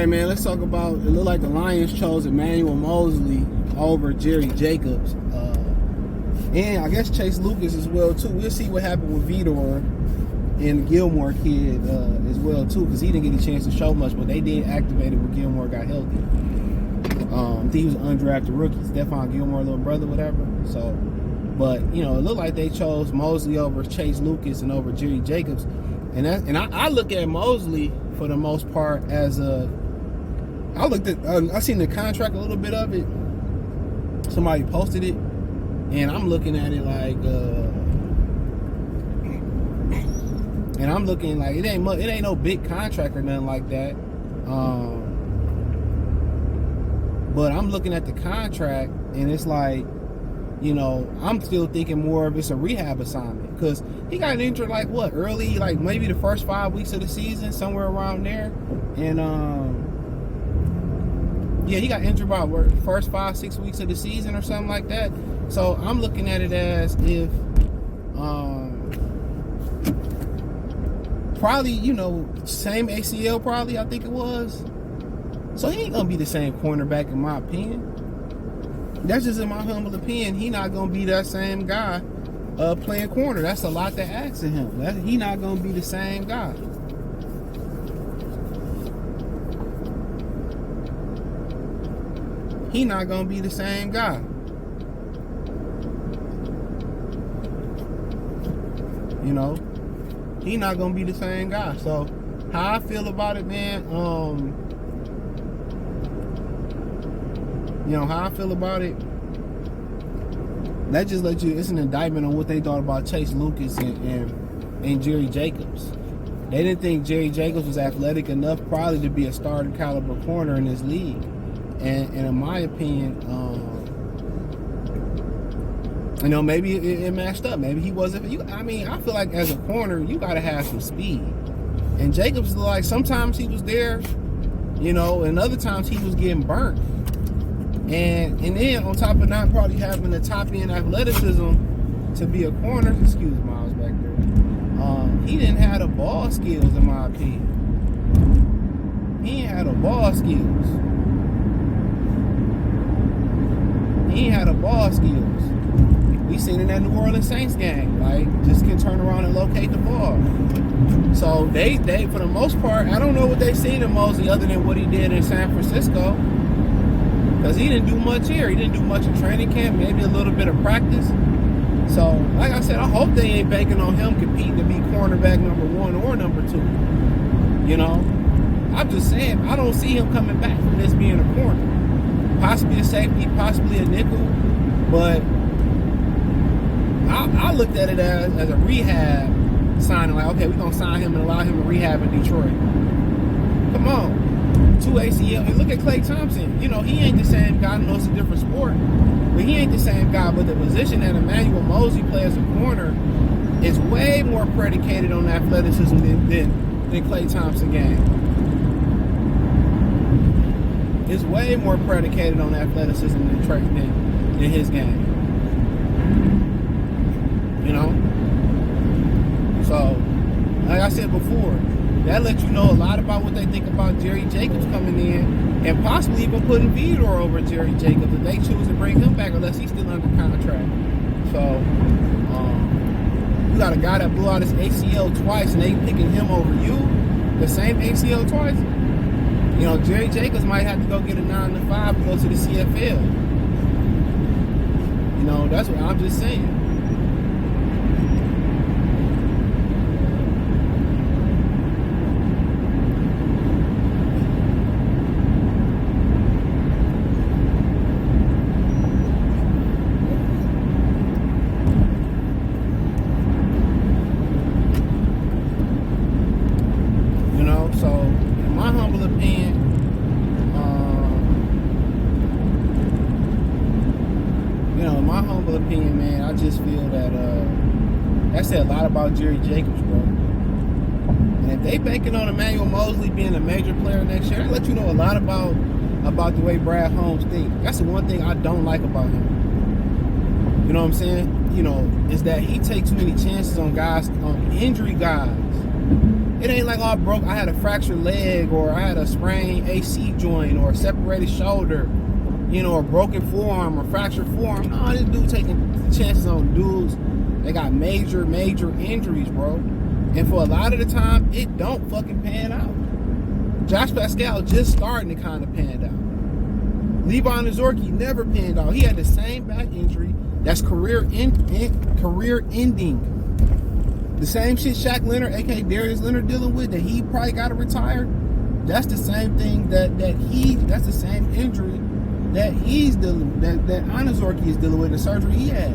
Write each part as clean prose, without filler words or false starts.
right, man, let's talk about, it looked like the Lions chose Emmanuel Mosley over Jerry Jacobs. And I guess Chase Lucas as well, too. We'll see what happened with Vitor and the Gilmore kid as well, too, because he didn't get a chance to show much, but they did activate it when Gilmore got healthy. I think he was an undrafted rookie. Stephon Gilmore, little brother, whatever. So, but, you know, it looked like they chose Mosley over Chase Lucas and over Jerry Jacobs. And I look at Mosley, for the most part, as I seen the contract, a little bit of it. Somebody posted it. And I'm looking at it like, and I'm looking like it ain't no big contract or nothing like that. But I'm looking at the contract, and it's like, you know, I'm still thinking more of it's a rehab assignment, because he got injured like what, early, like maybe the first 5 weeks of the season, somewhere around there, and yeah, he got injured by the first 5-6 weeks of the season or something like that. So I'm looking at it as if probably, you know, same ACL probably, I think it was. So he ain't gonna be the same cornerback in my opinion. That's just in my humble opinion. He not gonna be that same guy playing corner. That's a lot to ask of him. He not gonna be the same guy. He not gonna be the same guy. You know, he not gonna be the same guy. So how I feel about it, man, you know, how I feel about it, that just let you, it's an indictment on what they thought about Chase Lucas and Jerry Jacobs. They didn't think Jerry Jacobs was athletic enough probably to be a starting caliber corner in this league. And in my opinion, you know, maybe it matched up. Maybe he wasn't. I mean, I feel like as a corner, you got to have some speed. And Jacobs, like, sometimes he was there, you know, and other times he was getting burnt. And then on top of not probably having the top end athleticism to be a corner, excuse Miles back there, he didn't have the ball skills, in my opinion. He ain't had the ball skills. He ain't had the ball skills. We seen in that New Orleans Saints game, like, just can turn around and locate the ball. So they for the most part, I don't know what they seen in Mosley other than what he did in San Francisco, because he didn't do much here. He didn't do much in training camp, maybe a little bit of practice. So, like I said, I hope they ain't banking on him competing to be cornerback number 1 or number 2. You know, I'm just saying, I don't see him coming back from this being a corner. Possibly a safety, possibly a nickel, but I looked at it as a rehab signing. Like, okay, we're going to sign him and allow him to rehab in Detroit. Come on. 2 ACL. And look at Klay Thompson. You know, he ain't the same guy. I know it's a different sport, but he ain't the same guy. But the position that Emmanuel Mosley plays as a corner is way more predicated on athleticism than Klay Thompson game. It's way more predicated on athleticism than his game. You know? So, like I said before, that lets you know a lot about what they think about Jerry Jacobs coming in, and possibly even putting Vitor over Jerry Jacobs if they choose to bring him back, unless he's still under contract. So, you got a guy that blew out his ACL twice, and they picking him over you, the same ACL twice. You know, Jerry Jacobs might have to go get a 9 to 5 and go to the CFL. You know, that's what I'm just saying. You know, so in my humble opinion, man, I just feel that that said a lot about Jerry Jacobs, bro. And if they banking on Emmanuel Mosley being a major player next year, that let you know a lot about the way Brad Holmes thinks. That's the one thing I don't like about him. You know what I'm saying? You know, is that he takes too many chances on guys, on injury guys. It ain't like, oh, I had a fractured leg, or I had a sprained AC joint, or a separated shoulder, you know, or broken forearm, or fractured forearm. No, this dude taking chances on dudes that got major injuries, bro. And for a lot of the time, it don't fucking pan out. Josh Pascal just starting to kind of pan out. Levon Zorki never panned out. He had the same back injury that's career ending. The same shit Shaq Leonard, aka Darius Leonard, dealing with, that he probably got to retire. That's the same thing that's the same injury that he's dealing with, that Zorki is dealing with, the surgery he had.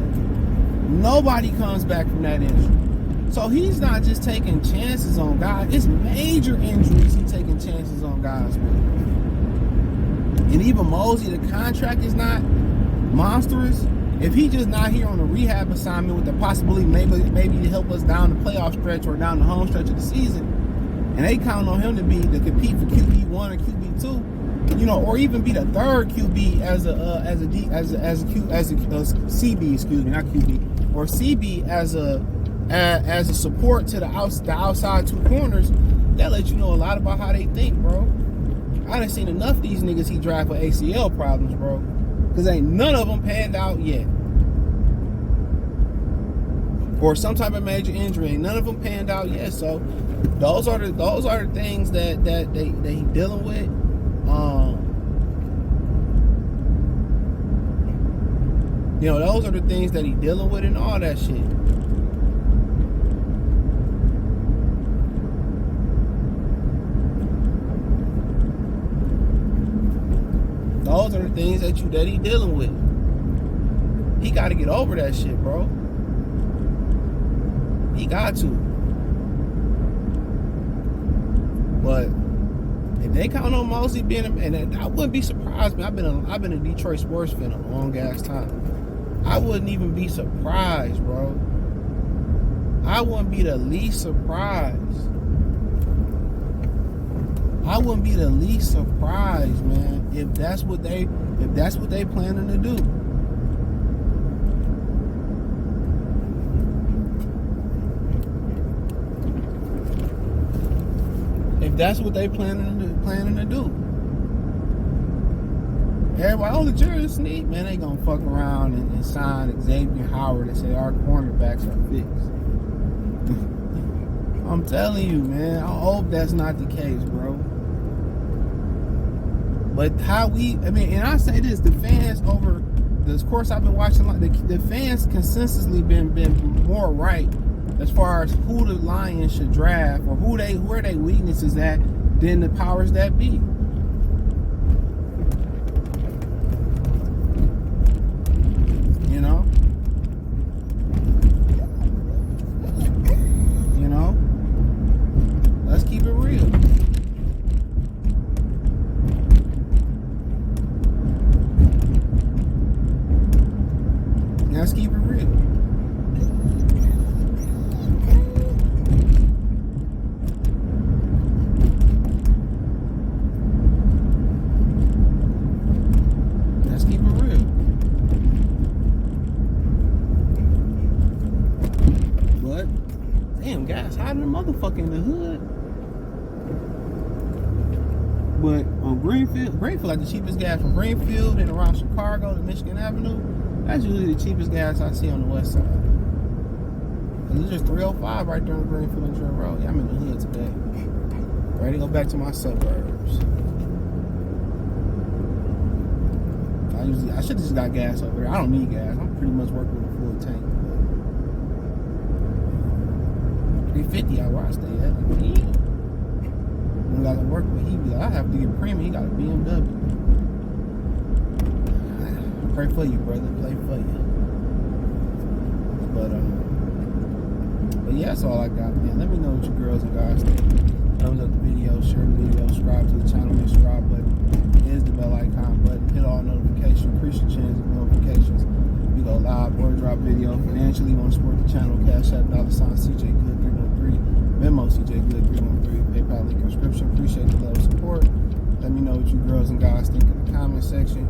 Nobody comes back from that injury. So he's not just taking chances on guys. It's major injuries he's taking chances on guys with. And even Mosley, the contract is not monstrous. If he just not here on a rehab assignment with the possibility maybe to help us down the playoff stretch or down the home stretch of the season, and they count on him to compete for QB1 or QB2, you know, or even be the third QB as a CB, excuse me, not QB, or CB as a support to the outside two corners. That lets you know a lot about how they think, bro. I done seen enough of these niggas he draft for ACL problems, bro. Because ain't none of them panned out yet. Or some type of major injury. Ain't none of them panned out yet. So those are the things that he dealing with. You know, those are the things that he dealing with and all that shit. Those are the things that he dealing with. He got to get over that shit, bro. He got to. But if they count on Mosley being, and I wouldn't be surprised, man. I've been a Detroit sports fan a long ass time. I wouldn't even be surprised, bro. I wouldn't be the least surprised. I wouldn't be the least surprised, man, if that's what they planning to do. If that's what they planning to do. Everybody, the Jerry Sneak, man, they gonna fuck around and sign Xavier Howard and say our cornerbacks are fixed. I'm telling you, man, I hope that's not the case, bro. But and I say this, the fans over this course I've been watching, the fans consensusly been more right as far as who the Lions should draft or where their weaknesses at than the powers that be. You know? Let's keep it real. Let's keep it real. Let's keep it real. But, damn, guys, hiding the motherfucker in the hood. But on Greenfield, like the cheapest gas from Greenfield and around Chicago to Michigan Avenue, that's usually the cheapest gas I see on the west side. And there's just 305 right there on Greenfield and Trent Road. Yeah, I'm in the hood today. Ready to go back to my suburbs. I should have just got gas over there. I don't need gas. I'm pretty much working with a full tank. 350 out where I stay at. Yeah. When I got to work with, he be like, I have to get premium. He got a BMW. Pray for you, brother. Play for you. But yeah, that's all I got, man. Let me know what you girls and guys think. Thumbs up the video, share the video, subscribe to the channel, hit the subscribe button. Here's the bell icon button. Hit all notifications, increase your chance of notifications. We go live or drop video. Financially, you want to support the channel, Cash App, $CJ Good 313, Venmo CJ Good 313, PayPal link in the description. Appreciate the love and support. Let me know what you girls and guys think in the comment section.